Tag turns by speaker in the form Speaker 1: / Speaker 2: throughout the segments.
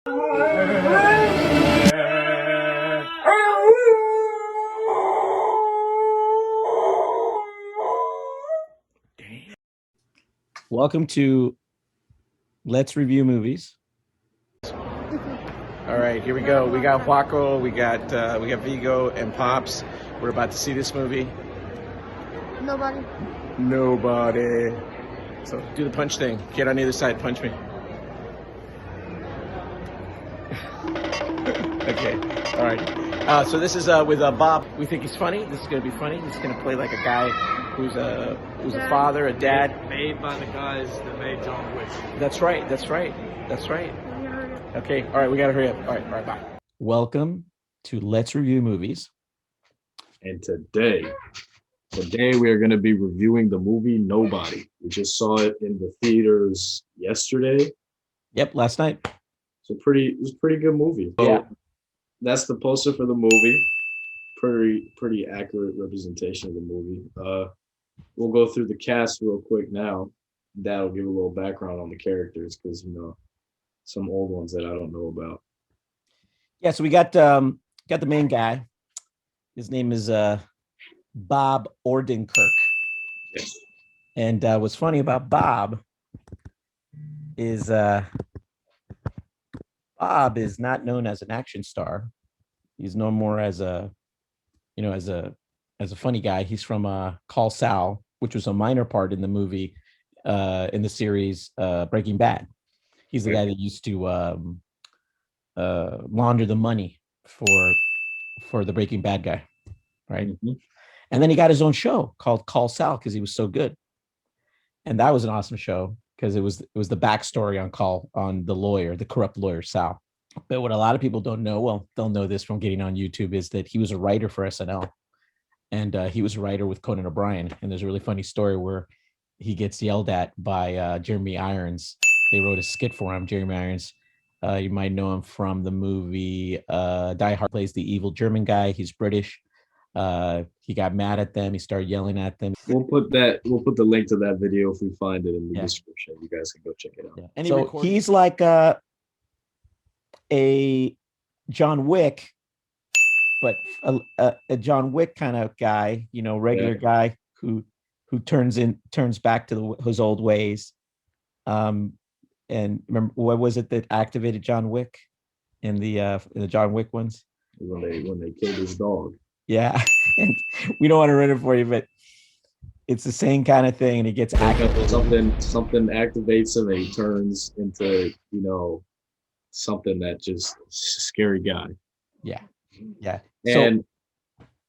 Speaker 1: Welcome to Let's Review Movies.
Speaker 2: All right, here we go. We got Juaco, we got Vigo and Pops. We're about to see this movie. Nobody. So do the punch thing. Kid on either side, punch me. Okay. All right. So this is with Bob. We think he's funny. This is gonna be funny. He's gonna play like a guy who's a father, a dad.
Speaker 3: Made by the guys that made John Wick.
Speaker 2: That's right. Okay. All right. We gotta hurry up. All right. Bye.
Speaker 1: Welcome to Let's Review Movies.
Speaker 4: And today we are going to be reviewing the movie Nobody. We just saw it in the theaters yesterday.
Speaker 1: Yep, last night.
Speaker 4: It was a pretty good movie. So
Speaker 1: Yeah.
Speaker 4: That's the poster for the movie. Pretty accurate representation of the movie. We'll go through the cast real quick now. That'll give a little background on the characters because some old ones that I don't know about.
Speaker 1: Yeah, so we got the main guy. His name is Bob Odenkirk.
Speaker 4: Yes.
Speaker 1: And what's funny about Bob is Bob is not known as an action star. He's known more as a funny guy. He's from Call Saul, which was a minor part in the movie, in the series Breaking Bad. He's the guy that used to launder the money for the Breaking Bad guy, right? Mm-hmm. And then he got his own show called Call Sal because he was so good, and that was an awesome show because it was the backstory on the corrupt lawyer Sal. But what a lot of people don't know, well, they'll know this from getting on YouTube, is that he was a writer for SNL, and he was a writer with Conan O'Brien. And there's a really funny story where he gets yelled at by Jeremy Irons. They wrote a skit for him. Jeremy Irons, you might know him from the movie Die Hard. Plays the evil German guy. He's British. He got mad at them. He started yelling at them.
Speaker 4: We'll put the link to that video if we find it in the description. You guys can go check it out.
Speaker 1: Yeah. And he's like a John Wick, but a John Wick kind of guy, regular guy who turns back to his old ways. And remember, what was it that activated John Wick in the John Wick ones?
Speaker 4: When they killed his dog.
Speaker 1: Yeah, and we don't want to run it for you, but it's the same kind of thing, and he gets activated.
Speaker 4: Something activates him, and he turns into something that just scary guy.
Speaker 1: Yeah.
Speaker 4: And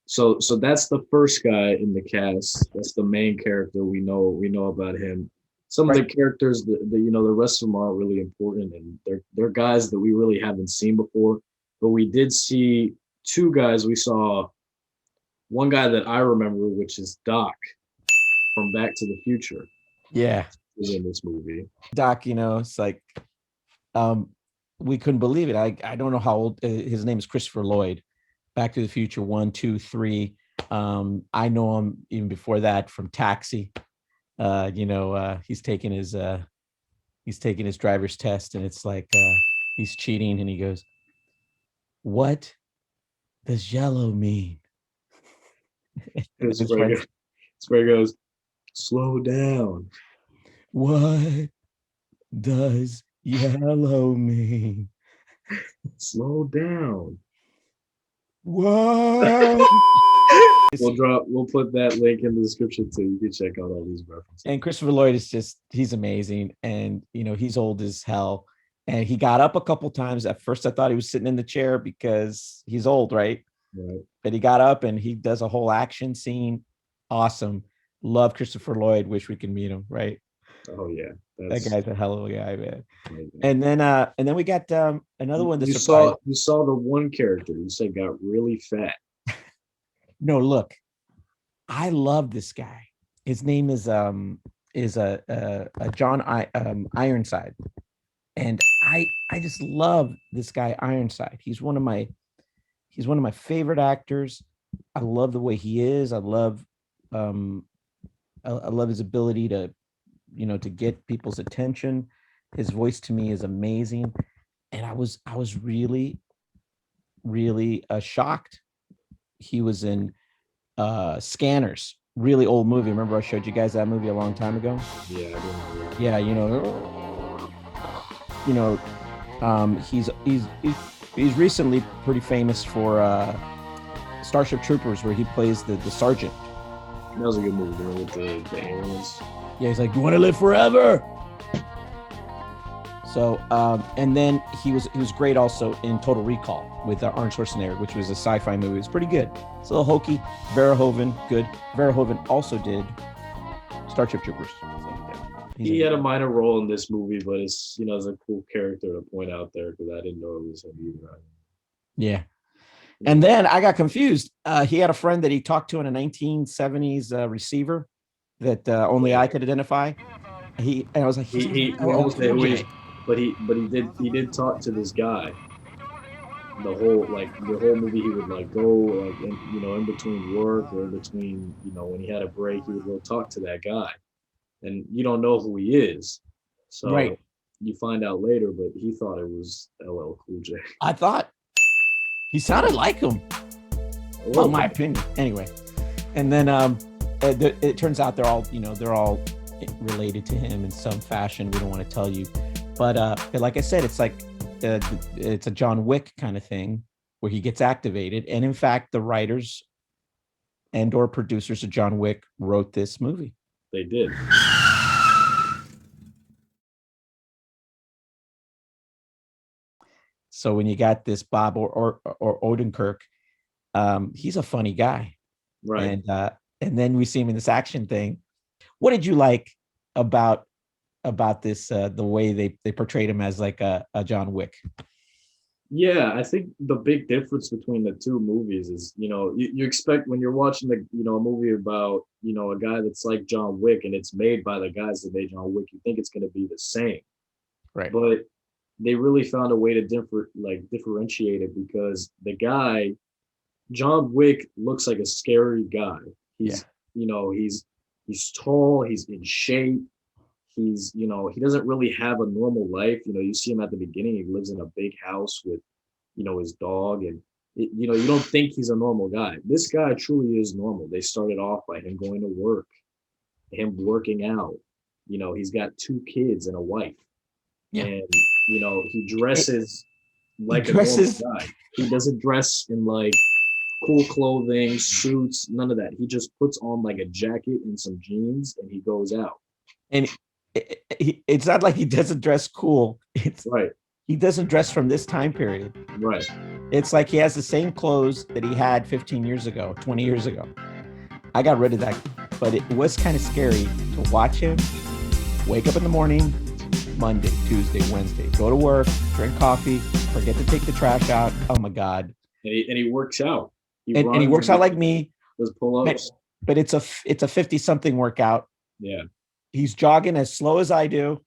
Speaker 4: so that's the first guy in the cast. That's the main character. We know about him. Some of the characters, the rest of them aren't really important, and they're guys that we really haven't seen before. But we did see two guys. We saw one guy that I remember, which is Doc from Back to the Future.
Speaker 1: Yeah,
Speaker 4: was in this movie.
Speaker 1: Doc, it's like we couldn't believe it. I don't know how old his name is. Christopher Lloyd. Back to the Future 1, 2, 3. I know him even before that from Taxi. He's taking his driver's test, and it's like he's cheating, and he goes, "What does yellow mean?"
Speaker 4: It's where he goes, "Slow down."
Speaker 1: What does yellow mean?
Speaker 4: Slow down.
Speaker 1: What?
Speaker 4: We'll put that link in the description too. You can check out all these references.
Speaker 1: And Christopher Lloyd is he's amazing. And, he's old as hell. And he got up a couple times. At first, I thought he was sitting in the chair because he's old, right?
Speaker 4: Right.
Speaker 1: But he got up and he does a whole action scene. Awesome. Love Christopher Lloyd. Wish we could meet him, right?
Speaker 4: Oh, yeah.
Speaker 1: That guy's a hell of a guy, man. And then we got another one.
Speaker 4: You saw the one character you said got really fat.
Speaker 1: No, look, I love this guy. His name is John Ironside, and I just love this guy Ironside. He's one of my favorite actors. I love the way he is. I love his ability to get people's attention. His voice to me is amazing. and I was really, really shocked. He was in Scanners, really old movie. Remember I showed you guys that movie a long time ago?
Speaker 4: Yeah, I didn't know.
Speaker 1: Yeah, you know, he's recently pretty famous for Starship Troopers, where he plays the sergeant.
Speaker 4: That was a good movie, with the aliens.
Speaker 1: Yeah, he's like, "You want to live forever?" So, and then he was great also in Total Recall with Arnold Schwarzenegger, which was a sci-fi movie. It's pretty good. It's a little hokey. Verhoeven, good. Verhoeven also did Starship Troopers. So, yeah,
Speaker 4: He had a minor role in this movie, but it's it's a cool character to point out there because I didn't know it was him either.
Speaker 1: Yeah. And then I got confused. He had a friend that he talked to in a 1970s receiver that only I could identify. And I was like,
Speaker 4: he but he did talk to this guy. The whole movie, he would go in between work or in between when he had a break, he would go talk to that guy, and you don't know who he is, so
Speaker 1: right.
Speaker 4: You find out later, but he thought it was LL Cool J.
Speaker 1: I thought he sounded like him. Well, my opinion, anyway. And then it turns out they're all related to him in some fashion. We don't want to tell you, but like I said, it's like it's a John Wick kind of thing where he gets activated. And in fact, the writers and/or producers of John Wick wrote this movie.
Speaker 4: They did.
Speaker 1: So when you got this Bob or Odenkirk, he's a funny guy,
Speaker 4: right?
Speaker 1: And then we see him in this action thing. What did you like about this? The way they portrayed him as like a John Wick.
Speaker 4: Yeah, I think the big difference between the two movies is, you expect when you're watching a movie about, a guy that's like John Wick and it's made by the guys that made John Wick, you think it's going to be the same.
Speaker 1: Right.
Speaker 4: But they really found a way to differentiate it because the guy, John Wick, looks like a scary guy. He's tall, he's in shape. He's, he doesn't really have a normal life. You see him at the beginning, he lives in a big house with, his dog. And, you don't think he's a normal guy. This guy truly is normal. They started off by him going to work, him working out. He's got 2 kids and a wife. Yeah. And, he dresses like a normal guy. He doesn't dress in cool clothing, suits, none of that. He just puts on a jacket and some jeans and he goes out.
Speaker 1: And it's not like he doesn't dress cool. It's
Speaker 4: right.
Speaker 1: He doesn't dress from this time period.
Speaker 4: Right.
Speaker 1: It's like he has the same clothes that he had 15 years ago, 20 years ago. I got rid of that, but it was kind of scary to watch him wake up in the morning, Monday, Tuesday, Wednesday, go to work, drink coffee, forget to take the trash out. Oh my God.
Speaker 4: And he works out.
Speaker 1: And he works out like me.
Speaker 4: Does pull-ups.
Speaker 1: But it's a 50-something workout.
Speaker 4: Yeah.
Speaker 1: He's jogging as slow as I do.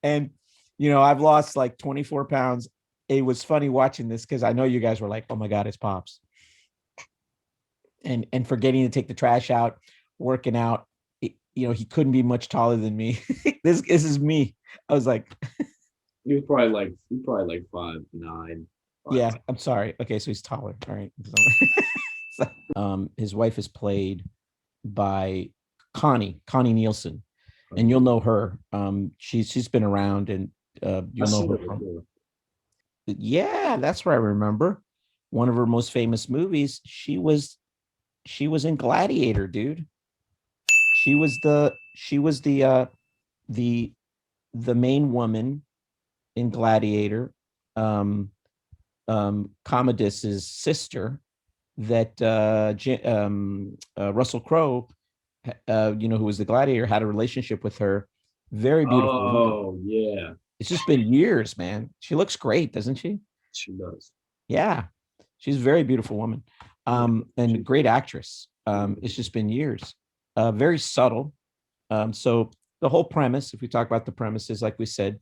Speaker 1: And, I've lost 24 pounds. It was funny watching this because I know you guys were like, oh my God, it's Pops. And forgetting to take the trash out, working out. He couldn't be much taller than me. This is me. I was like,
Speaker 4: he was probably 5'9".
Speaker 1: Yeah, I'm sorry. Okay, so he's taller. All right. His wife is played by Connie Nielsen, and you'll know her. She's been around, and you'll know her from. Yeah, that's where I remember one of her most famous movies. She was in Gladiator, dude. She was the main woman in Gladiator. Commodus's sister that Russell Crowe, who was the Gladiator, had a relationship with her. Very beautiful.
Speaker 4: Oh, yeah.
Speaker 1: It's just been years, man. She looks great, doesn't she?
Speaker 4: She does.
Speaker 1: Yeah. She's a very beautiful woman. And a great actress. It's just been years. Very subtle. So the whole premise, if we talk about the premises, like we said,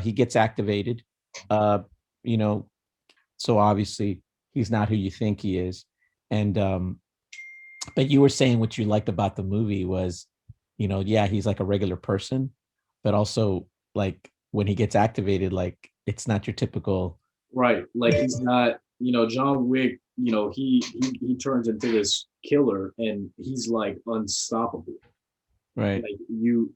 Speaker 1: he gets activated. So obviously he's not who you think he is. And but you were saying what you liked about the movie was, he's like a regular person, but also when he gets activated, like it's not your typical.
Speaker 4: Right. Like he's not, John Wick, he turns into this killer and he's like unstoppable.
Speaker 1: Right.
Speaker 4: Like you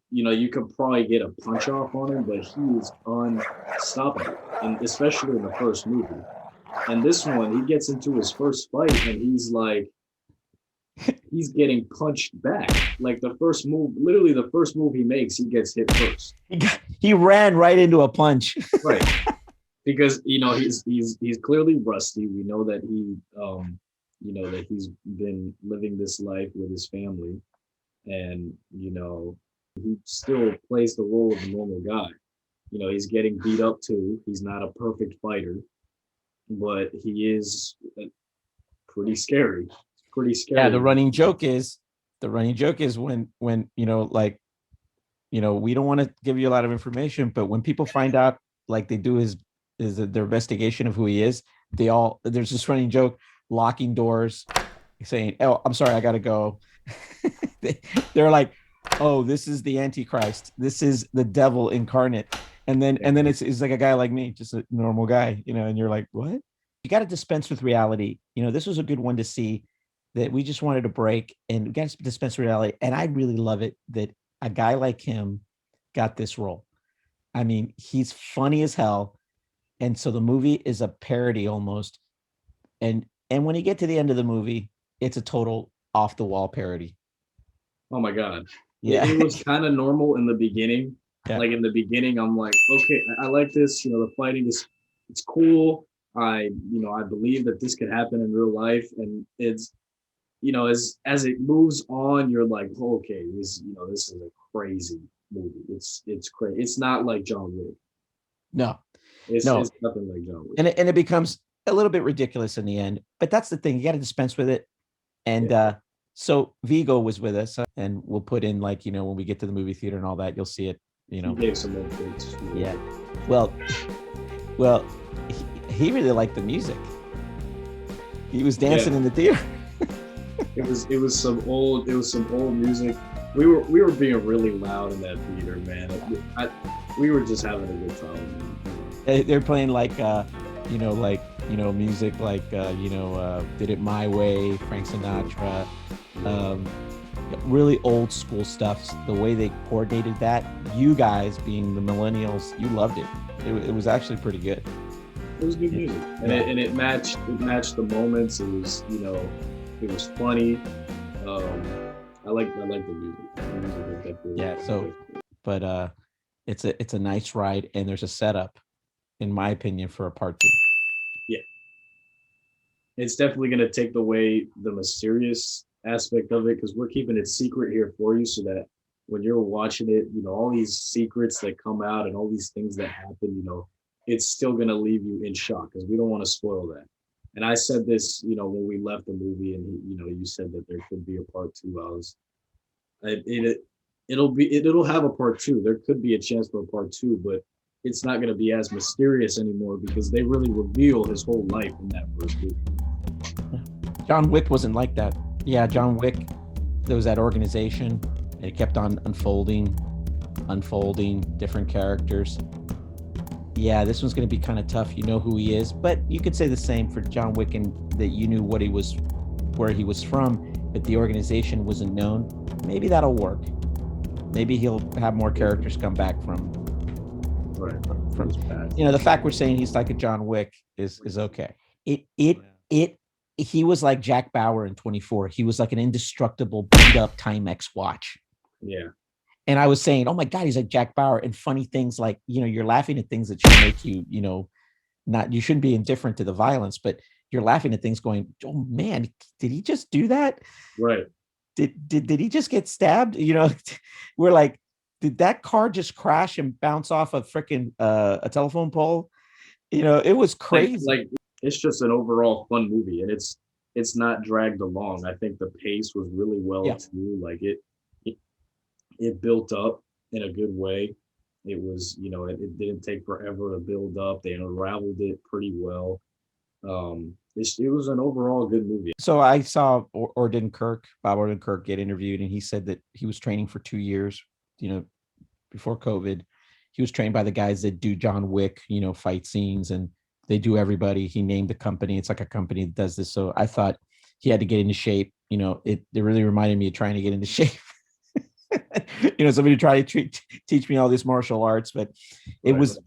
Speaker 4: could probably get a punch off on him, but he is unstoppable. And especially in the first movie. And this one, he gets into his first fight and he's like, he's getting punched back. Like literally the first move he makes, he gets hit first.
Speaker 1: He ran right into a punch.
Speaker 4: Right. Because he's clearly rusty. We know that that he's been living this life with his family, and he still plays the role of a normal guy. He's getting beat up too. He's not a perfect fighter, but he is pretty scary. Pretty scary.
Speaker 1: Yeah, the running joke is when we don't want to give you a lot of information, but when people find out, like they do their investigation of who he is, there's this running joke, locking doors, saying, "Oh, I'm sorry, I gotta go." They're like, "Oh, this is the Antichrist. This is the devil incarnate." And then it's like a guy like me, just a normal guy, and you're like, "What?" You got to dispense with reality. This was a good one to see, that we just wanted to break, and we got to dispense with reality. And I really love it that a guy like him got this role. I mean, he's funny as hell. And so the movie is a parody almost. And when you get to the end of the movie, it's a total off the wall parody.
Speaker 4: Oh my God.
Speaker 1: Yeah.
Speaker 4: It was kind of normal in the beginning. Yeah. Like in the beginning, I'm like, okay, I like this. The fighting it's cool. I believe that this could happen in real life. And it's, as it moves on, you're like, okay, this is a crazy movie. It's crazy. It's not like John Wick.
Speaker 1: No.
Speaker 4: It's nothing like John Wick.
Speaker 1: And it becomes a little bit ridiculous in the end, but that's the thing. You got to dispense with it. And so Vigo was with us, and we'll put in when we get to the movie theater and all that, you'll see it.
Speaker 4: He gave some inputs.
Speaker 1: Yeah. Well, he really liked the music. He was dancing in the theater.
Speaker 4: It was some old music. We were being really loud in that theater, man. We were just having a good time.
Speaker 1: They're playing music like Did It My Way, Frank Sinatra, really old school stuff. The way they coordinated that, you guys being the millennials, you loved it. It was actually pretty good.
Speaker 4: It was good music, and it matched the moments. It was it was funny. I like the music.
Speaker 1: Yeah. So, but it's a nice ride, and there's a setup, in my opinion, for a part 2.
Speaker 4: Yeah. It's definitely going to take away the mysterious aspect of it, because we're keeping it secret here for you, so that when you're watching it, all these secrets that come out and all these things that happen, it's still going to leave you in shock, because we don't want to spoil that. And I said this, when we left the movie, and you said that there could be a part 2. It'll have a part 2. There could be a chance for a part 2, but it's not going to be as mysterious anymore, because they really reveal his whole life in that first movie.
Speaker 1: John Wick wasn't like that. Yeah, John Wick, there was that organization, and it kept on unfolding, different characters. Yeah, this one's going to be kind of tough. You know who he is, but you could say the same for John Wick, and that you knew where he was from, but the organization wasn't known. Maybe that'll work. Maybe he'll have more characters come back from the fact we're saying he's like a John Wick is okay. He was like Jack Bauer in 24. He was like an indestructible beat up Timex watch.
Speaker 4: Yeah.
Speaker 1: And I was saying, oh my God, he's like Jack Bauer. And funny things like, you're laughing at things that should make you, you shouldn't be indifferent to the violence, but you're laughing at things going, oh man, did he just do that?
Speaker 4: Right.
Speaker 1: Did he just get stabbed? We're like, did that car just crash and bounce off a freaking a telephone pole? It was crazy.
Speaker 4: Like it's just an overall fun movie, and it's not dragged along. I think the pace was really well too. Like it built up in a good way. It was, it didn't take forever to build up. They unraveled it pretty well. It was an overall good movie.
Speaker 1: So I saw Bob Odenkirk get interviewed, and he said that he was training for 2 years, before COVID. he was trained by the guys that do John Wick, fight scenes, and they do everybody. He named the company. It's like a company that does this. So I thought he had to get into shape. It really reminded me of trying to get into shape. Somebody tried to teach me all this martial arts, but it was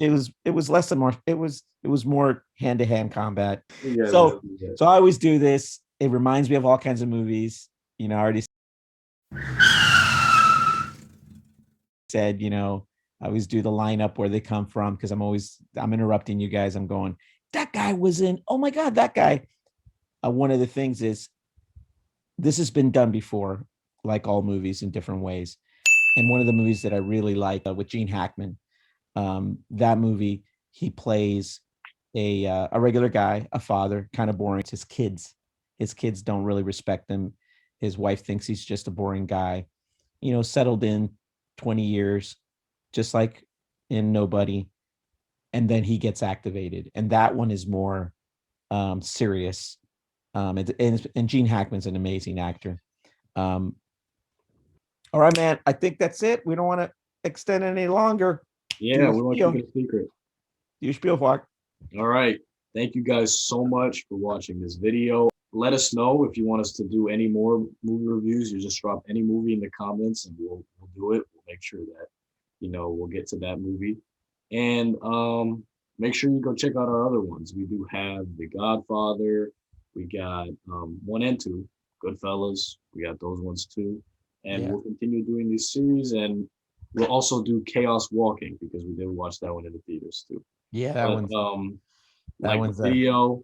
Speaker 1: less than it was more hand-to-hand combat. So I always do this. It reminds me of all kinds of movies. I already said, I always do the lineup where they come from, because I'm interrupting you guys. I'm going, that guy was in, oh my God, that guy. One of the things is, this has been done before, like all movies, in different ways. And one of the movies that I really like with Gene Hackman, that movie, he plays a regular guy, a father, kind of boring. It's his kids. His kids don't really respect him. His wife thinks he's just a boring guy, settled in 20 years, just like in Nobody. And then he gets activated. And that one is more serious. And Gene Hackman's an amazing actor. All right, man. I think that's it. We don't want to extend it any longer.
Speaker 4: Yeah, we want to keep it a secret.
Speaker 1: You spiel, Mark.
Speaker 4: All right. Thank you guys so much for watching this video. Let us know if you want us to do any more movie reviews. You just drop any movie in the comments and we'll do it. We'll make sure that, we'll get to that movie. And make sure you go check out our other ones. We do have The Godfather. We got 1 and 2, Goodfellas. We got those ones too. And we'll continue doing these series, and we'll also do Chaos Walking, because we did watch that one in the theaters too.
Speaker 1: Yeah, that one's
Speaker 4: the video,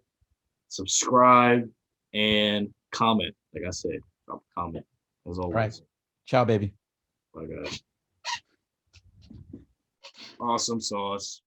Speaker 4: subscribe, and comment. Like I said, drop a comment as always.
Speaker 1: Right. Ciao, baby.
Speaker 4: Bye, guys. Awesome sauce.